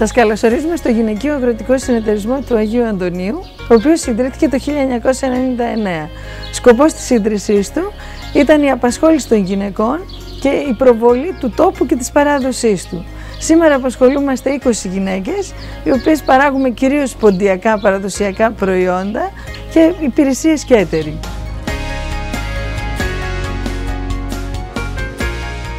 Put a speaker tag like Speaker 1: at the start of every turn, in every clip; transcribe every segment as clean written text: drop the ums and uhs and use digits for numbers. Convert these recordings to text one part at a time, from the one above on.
Speaker 1: Σας καλωσορίζουμε στο Γυναικείο Αγροτικό Συνεταιρισμό του Αγίου Αντωνίου, ο οποίος ιδρύθηκε το 1999. Σκοπός της ίδρυσής του ήταν η απασχόληση των γυναικών και η προβολή του τόπου και της παράδοσής του. Σήμερα απασχολούμαστε 20 γυναίκες, οι οποίες παράγουμε κυρίως ποντιακά παραδοσιακά προϊόντα και υπηρεσίες catering.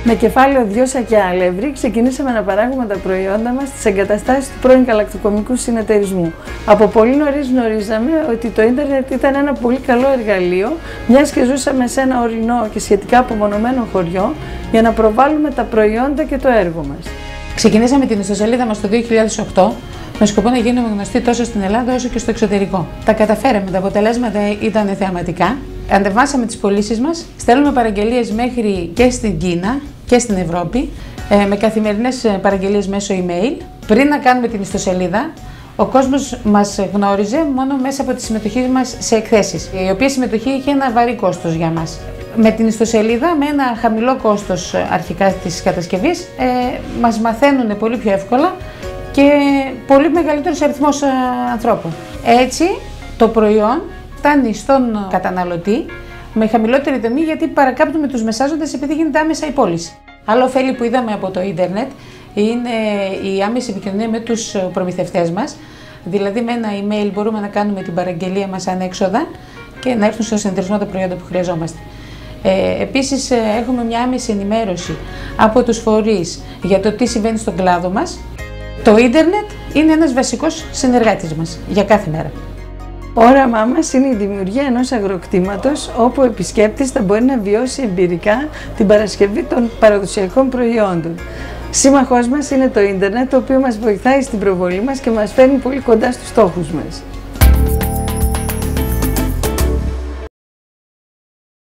Speaker 1: Με κεφάλαιο Δυόσα και Αλεύρι ξεκινήσαμε να παράγουμε τα προϊόντα μας στις εγκαταστάσεις του πρώην Γαλακτοκομικού Συνεταιρισμού. Από πολύ νωρίς γνωρίζαμε ότι το ίντερνετ ήταν ένα πολύ καλό εργαλείο, μιας και ζούσαμε σε ένα ορεινό και σχετικά απομονωμένο χωριό, για να προβάλλουμε τα προϊόντα και το έργο μας.
Speaker 2: Ξεκινήσαμε την ιστοσελίδα μας το 2008 με σκοπό να γίνουμε γνωστοί τόσο στην Ελλάδα όσο και στο εξωτερικό. Τα καταφέραμε, τα αποτελέσματα ήταν θεαματικά. Ανεβάσαμε τις πωλήσεις μας, στέλνουμε παραγγελίες μέχρι και στην Κίνα και στην Ευρώπη, με καθημερινές παραγγελίες μέσω email. Πριν να κάνουμε την ιστοσελίδα, ο κόσμος μας γνώριζε μόνο μέσα από τη συμμετοχή μας σε εκθέσεις, η οποία συμμετοχή είχε ένα βαρύ κόστος για μας. Με την ιστοσελίδα, με ένα χαμηλό κόστος αρχικά της κατασκευής, μας μαθαίνουν πολύ πιο εύκολα και πολύ μεγαλύτερος αριθμός ανθρώπων. Έτσι, το προϊόν φτάνει στον καταναλωτή με χαμηλότερη τιμή, γιατί παρακάπτουμε τους μεσάζοντες επειδή γίνεται άμεσα η πώληση. Άλλο ωφέλη που είδαμε από το ίντερνετ είναι η άμεση επικοινωνία με τους προμηθευτές μας. Δηλαδή, με ένα email μπορούμε να κάνουμε την παραγγελία μας ανέξοδα και να έρθουν στο συνεταιρισμό τα προϊόντα που χρειαζόμαστε. Επίσης, έχουμε μια άμεση ενημέρωση από τους φορείς για το τι συμβαίνει στον κλάδο μας. Το ίντερνετ είναι ένας βασικός συνεργάτης μας για κάθε μέρα.
Speaker 1: Όραμά μας είναι η δημιουργία ενός αγροκτήματος όπου ο επισκέπτης θα μπορεί να βιώσει εμπειρικά την παρασκευή των παραδοσιακών προϊόντων. Σύμμαχός μας είναι το ίντερνετ, το οποίο μας βοηθάει στην προβολή μας και μας φέρνει πολύ κοντά στους στόχους μας.